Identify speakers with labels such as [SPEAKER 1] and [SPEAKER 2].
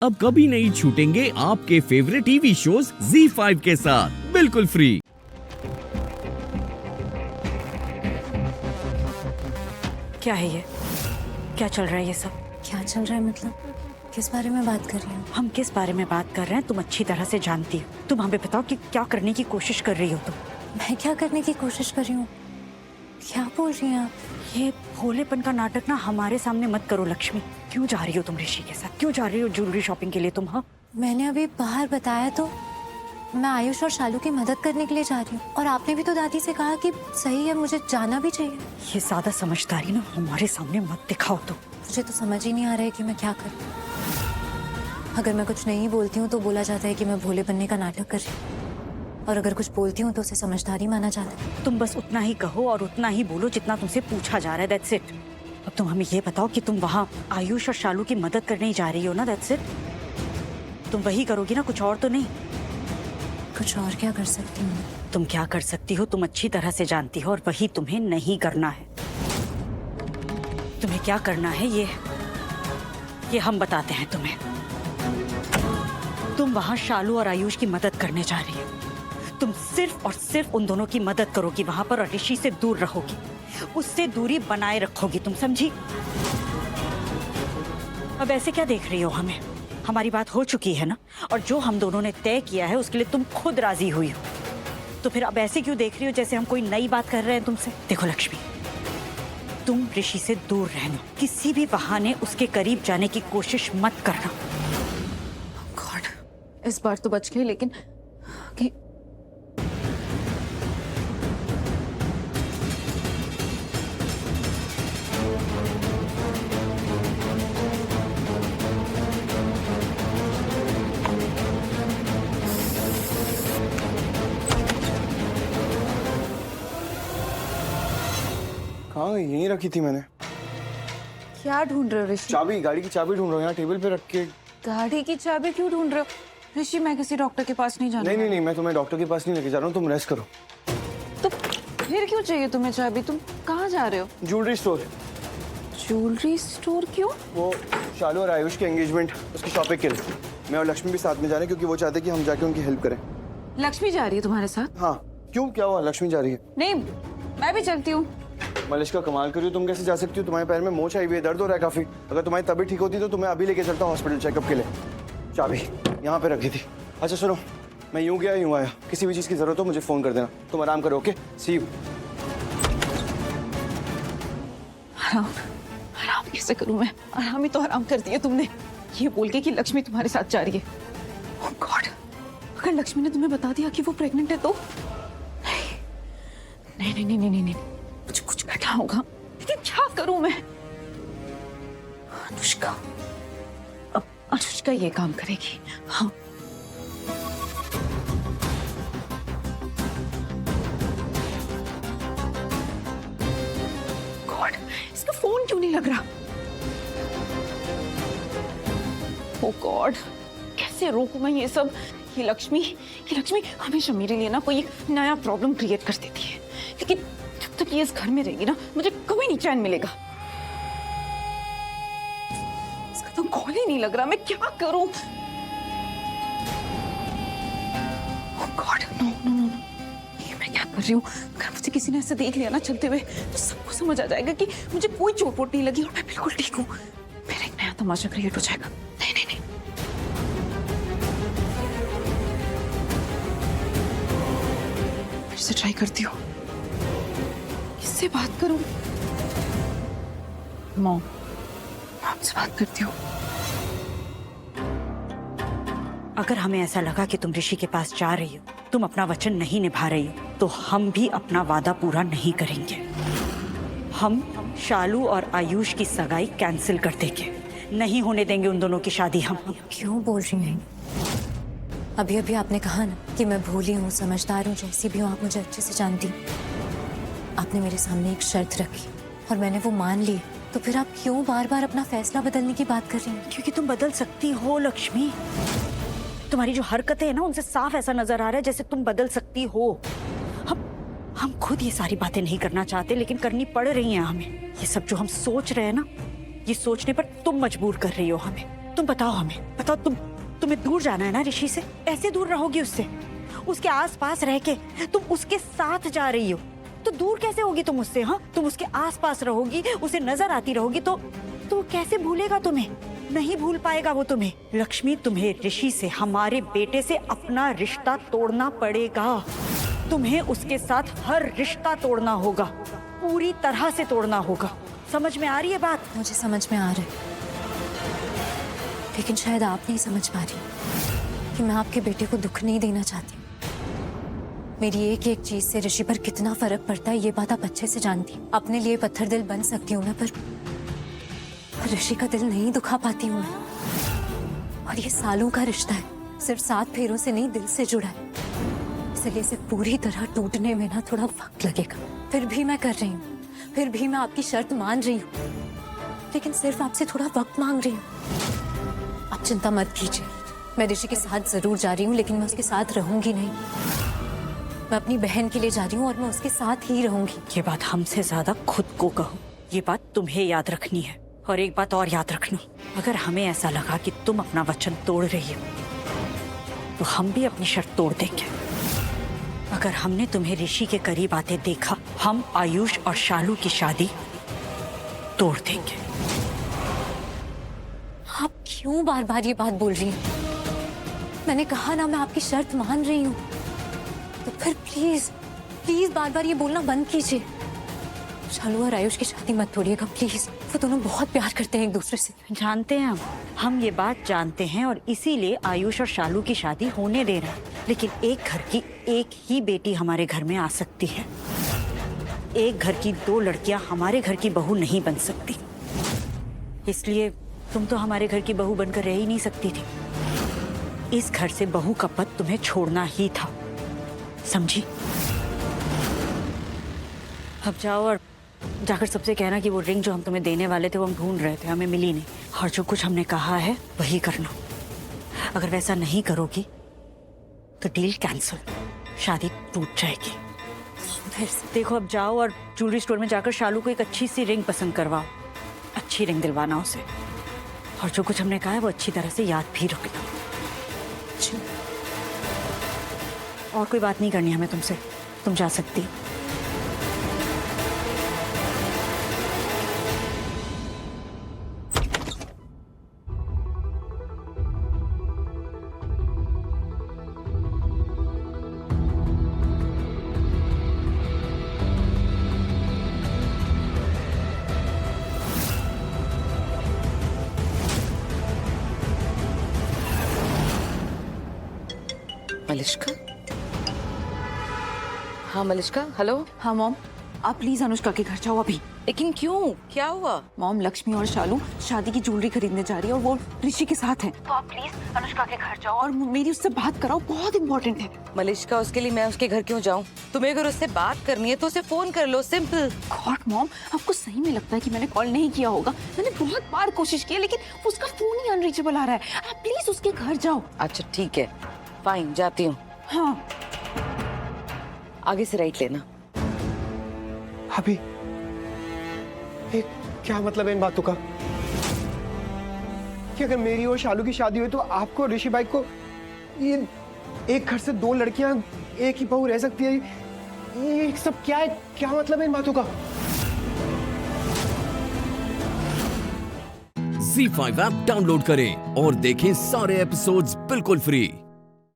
[SPEAKER 1] अब कभी नहीं छूटेंगे आपके फेवरेट टीवी शोज ZEE5 के साथ बिल्कुल फ्री।
[SPEAKER 2] क्या है ये? क्या चल रहा है ये सब?
[SPEAKER 3] क्या चल रहा है मतलब? किस बारे में बात कर रही हो?
[SPEAKER 2] हम किस बारे में बात कर रहे हैं तुम अच्छी तरह से जानती हो। तुम हमें बताओ कि क्या करने की कोशिश कर रही हो तुम?
[SPEAKER 3] मैं क्या करने की कोशिश कर रही हूँ? क्या बोल रही हैं आप?
[SPEAKER 2] ये भोलेपन का नाटक ना हमारे सामने मत करो लक्ष्मी। क्यों जा रही हो तुम ऋषि के साथ? क्यों जा रही हो ज्वेलरी शॉपिंग के लिए तुम? हाँ,
[SPEAKER 3] मैंने अभी बाहर बताया तो मैं आयुष और शालू की मदद करने के लिए जा रही हूँ, और आपने भी तो दादी से कहा कि सही है, मुझे जाना भी चाहिए।
[SPEAKER 2] ये ज्यादा समझदारी ना हमारे सामने मत दिखाओ तुम।
[SPEAKER 3] मुझे तो समझ ही नहीं आ रहा है कि मैं क्या करूँ। अगर मैं कुछ नहीं बोलती हूँ तो बोला जाता है कि मैं भोले बनने का नाटक कर रही हूँ, और अगर कुछ बोलती हूँ तो उसे समझदारी माना जाता है।
[SPEAKER 2] तुम बस उतना ही कहो और उतना ही बोलो जितना तुमसे पूछा जा रहा है। That's it. अब तुम हमें ये बताओ कि तुम वहाँ आयुष और शालू की मदद करने ही जा रही हो ना? That's it. तुम वही करोगी ना, कुछ और तो नहीं?
[SPEAKER 3] कुछ और क्या कर सकती हूँ?
[SPEAKER 2] तुम क्या कर सकती हो तुम अच्छी तरह से जानती हो, और वही तुम्हें नहीं करना है। तुम्हें क्या करना है ये हम बताते हैं तुम्हें। तुम वहां शालू और आयुष की मदद करने जा रही हो। तुम सिर्फ और सिर्फ उन दोनों की मदद करोगी वहां पर, और ऋषि से दूर रहोगी, उससे दूरी बनाए रखोगी। तुम समझी? अब ऐसे क्या देख रही हो हमें? हमारी बात हो चुकी है ना, और जो हम दोनों ने तय किया है उसके लिए तुम खुद राजी हुई हो, तो फिर अब ऐसे क्यों देख रही हो जैसे हम कोई नई बात कर रहे हैं तुमसे? देखो लक्ष्मी, तुम ऋषि से दूर रहना, किसी भी बहाने उसके करीब जाने की कोशिश मत करना।
[SPEAKER 4] गॉड, इस बार तो बच गई, लेकिन कि...
[SPEAKER 5] हाँ, यहीं रखी थी मैंने।
[SPEAKER 4] क्या ढूंढ रहे हो ऋषि?
[SPEAKER 5] चाबी, गाड़ी की चाबी ढूंढ रहा हूँ, यहाँ टेबल पे रख के।
[SPEAKER 4] गाड़ी की चाबी क्यों ढूंढ रहे हो ऋषि? मैं किसी डॉक्टर के पास नहीं जाना।
[SPEAKER 5] नहीं, मैं तुम्हें डॉक्टर के पास नहीं लेके जा रहा हूँ, तुम रेस्ट करो।
[SPEAKER 4] तो फिर क्यों चाहिए तुम्हें चाबी? तुम कहाँ जा रहे हो?
[SPEAKER 5] Jewellery store.
[SPEAKER 4] ज्वेलरी स्टोर क्यों?
[SPEAKER 5] वो शालू और आयुष की एंगेजमेंट, उसकी शॉपिंग के लिए मैं और लक्ष्मी भी साथ में जा रहे हैं, क्योंकि वो चाहते हैं कि हम जाके उनकी हेल्प करें।
[SPEAKER 4] लक्ष्मी जा रही है तुम्हारे साथ?
[SPEAKER 5] हाँ, क्यों, क्या हुआ? लक्ष्मी जा रही है।
[SPEAKER 4] नहीं, मैं भी चलती हूँ।
[SPEAKER 5] मलिश्का, कमाल करियो, तुम कैसे जा सकती हो? तुम्हारे पैर में मोच आई हुई है, दर्द हो रहा है काफी। अगर तुम्हारी तबीयत ठीक होती तो तुम्हें अभी लेके चलता हॉस्पिटल चेकअप के लिए। चाबी यहाँ पे रखी थी। अच्छा सुनो, मैं यूं गया यूं आया, किसी भी चीज की जरूरत हो मुझे फोन कर देना। तुम आराम करो, ओके? C you.
[SPEAKER 4] आराम कैसे करूं मैं? आराम ही तो आराम कर दिया तुमने, ये बोल के कि लक्ष्मी तुम्हारे साथ जा रही है। ओह गॉड, अगर लक्ष्मी ने तुम्हें बता दिया कि वो प्रेग्नेंट है तो? नहीं, मुझे कुछ करना होगा, लेकिन क्या करूं मैं? अनुष्का, अब अनुष्का ये काम करेगी। हाँ, गॉड, इसका फोन क्यों नहीं लग रहा? ओ गॉड, कैसे रोकूं मैं ये सब? ये लक्ष्मी हमेशा मेरे लिए ना कोई एक नया प्रॉब्लम क्रिएट कर देती है, लेकिन जब तक ये इस घर में रहेगी ना मुझे कभी नहीं चैन मिलेगा। इसका तो कॉल ही नहीं लग रहा, मैं क्या करूं? Oh God, no, ये मैं क्या कर रही हूँ? अगर मुझे किसी ने ऐसे देख लिया ना चलते हुए तो सबको समझ आ जाएगा कि मुझे कोई चोट वोट नहीं लगी और मैं बिल्कुल ठीक हूँ। मेरा एक नया तमाशा क्रिएट हो जाएगा। नहीं, फिर से ट्राई करती हूँ, किससे बात करूं? मॉम से बात करती हूँ।
[SPEAKER 2] अगर हमें ऐसा लगा कि तुम ऋषि के पास जा रही हो, तुम अपना वचन नहीं निभा रही हो, तो हम भी अपना वादा पूरा नहीं करेंगे। हम शालू और आयुष की सगाई कैंसिल कर देंगे, नहीं होने देंगे उन दोनों की शादी। हम
[SPEAKER 3] क्यों बोल रही हैं? अभी अभी आपने कहा ना कि मैं भोली हूँ, समझदार हूँ, जैसी भी हूँ, आप मुझे अच्छे से जानती हैं। आपने मेरे सामने एक शर्त रखी और मैंने वो मान ली, तो फिर आप क्यों बार बार अपना फैसला बदलने की बात कर रही हैं?
[SPEAKER 2] क्योंकि तुम बदल सकती हो लक्ष्मी। तुम्हारी जो हरकतें हैं ना, उनसे साफ ऐसा नजर आ रहा है जैसे तुम बदल सकती हो। हम खुद ये सारी बातें नहीं करना चाहते, लेकिन करनी पड़ रही हैं हमें। ये सब जो हम सोच रहे हैं ना, ये सोचने पर तुम मजबूर कर रही हो हमें। तुम बताओ हमें, बताओ तुम्हें दूर जाना है ना ऋषि से? ऐसे दूर रहोगी उससे? उसके आसपास रह के तुम उसके साथ जा रही हो, तो दूर कैसे होगी तुम उससे? हाँ, तुम उसके आसपास रहोगी, उसे नजर आती रहोगी, तो वो कैसे भूलेगा तुम्हें? नहीं भूल पाएगा वो तुम्हें। लक्ष्मी, तुम्हें ऋषि से, हमारे बेटे से अपना रिश्ता तोड़ना पड़ेगा। तुम्हें उसके साथ हर रिश्ता तोड़ना होगा, पूरी तरह से तोड़ना होगा। समझ में आ रही है बात?
[SPEAKER 3] मुझे समझ में आ रहा है, लेकिन शायद आप नहीं समझ पा रही कि मैं आपके बेटे को दुख नहीं देना चाहती। मेरी एक एक चीज से ऋषि पर कितना फर्क पड़ता है ये बात आप अच्छे से जानती हैं। अपने लिए पत्थर दिल बन सकती हूँ मैं, पर ऋषि का दिल नहीं दुखा पाती हूँ मैं। और ये सालों का रिश्ता है, सिर्फ 7 फेरों से नहीं, दिल से जुड़ा है। इसलिए इसे पूरी तरह टूटने में ना थोड़ा वक्त लगेगा। फिर भी मैं कर रही हूँ, फिर भी मैं आपकी शर्त मान रही हूँ, लेकिन सिर्फ आपसे थोड़ा वक्त मांग रही हूँ। आप चिंता मत कीजिए, मैं ऋषि के साथ जरूर जा रही हूँ, लेकिन मैं उसके साथ रहूंगी नहीं। मैं अपनी बहन के लिए जा रही हूँ और मैं उसके साथ ही रहूंगी।
[SPEAKER 2] ये बात हमसे ज्यादा खुद को कहो, ये बात तुम्हें याद रखनी है। और एक बात और याद रखना, अगर हमें ऐसा लगा कि तुम अपना वचन तोड़ रही हो, तो हम भी अपनी शर्त तोड़ देंगे। अगर हमने तुम्हें ऋषि के करीब आते देखा, हम आयुष और शालू की शादी तोड़ देंगे।
[SPEAKER 3] आप क्यों बार बार ये बात बोल रही हैं? मैंने कहा ना, मैं आपकी शर्त मान रही हूँ, तो फिर प्लीज प्लीज बार बार ये बोलना बंद कीजिए। शालू और आयुष की शादी मत तोड़िएगा प्लीज। वो दोनों बहुत प्यार करते हैं एक दूसरे से।
[SPEAKER 2] जानते हैं हम ये बात जानते हैं, और इसीलिए आयुष और शालू की शादी होने दे रहे हैं। लेकिन एक घर की एक ही बेटी हमारे घर में आ सकती है। एक घर की 2 लड़कियां हमारे घर की बहू नहीं बन सकती। इसलिए तुम तो हमारे घर की बहू बनकर रह ही नहीं सकती थी। इस घर से बहू का पद तुम्हें छोड़ना ही था, समझी? अब जाओ और जाकर सबसे कहना कि वो रिंग जो हम तुम्हें देने वाले थे वो हम ढूंढ रहे थे, हमें मिली नहीं, और जो कुछ हमने कहा है वही करना। अगर वैसा नहीं करोगी तो डील कैंसिल, शादी टूट जाएगी।
[SPEAKER 3] फिर से
[SPEAKER 2] देखो, अब जाओ और ज्वेलरी स्टोर में जाकर शालू को एक अच्छी सी रिंग पसंद करवाओ, अच्छी रिंग दिलवाना उसे, और जो कुछ हमने कहा है वो अच्छी तरह से याद भी रखना। और कोई बात नहीं करनी हमें तुमसे, तुम जा सकती।
[SPEAKER 6] मलिष्का? हाँ मलिष्का, हेलो।
[SPEAKER 4] हाँ मॉम, आप प्लीज अनुष्का के घर जाओ अभी।
[SPEAKER 6] लेकिन क्यों, क्या हुआ?
[SPEAKER 4] मॉम, लक्ष्मी और शालू शादी की ज्वेलरी खरीदने जा रही है और वो ऋषि के साथ हैं। तो आप प्लीज अनुष्का के घर जाओ और मेरी उससे बात कराओ, बहुत इंपॉर्टेंट है।
[SPEAKER 6] मलिष्का, उसके लिए मैं उसके घर क्यों जाऊँ? तुम्हें अगर उससे बात करनी है तो उसे फोन कर लो, सिंपल।
[SPEAKER 4] गॉड मॉम, आपको सही में लगता है कि मैंने कॉल नहीं किया होगा? मैंने बहुत बार कोशिश की लेकिन उसका फोन ही अनरीचेबल आ रहा है। आप प्लीज उसके घर जाओ।
[SPEAKER 6] अच्छा ठीक है, फाइन, जाती हूँ।
[SPEAKER 4] हाँ,
[SPEAKER 6] आगे से राइट लेना।
[SPEAKER 7] अभी क्या मतलब है इन बातों का कि अगर मेरी और शालू की शादी हुई तो आपको ऋषि भाई को ये एक घर से 2 लड़कियां एक ही बहू रह सकती है? ये सब क्या है? क्या मतलब है इन बातों का?
[SPEAKER 1] Z5 ऐप डाउनलोड करें और देखें सारे एपिसोड्स बिल्कुल फ्री।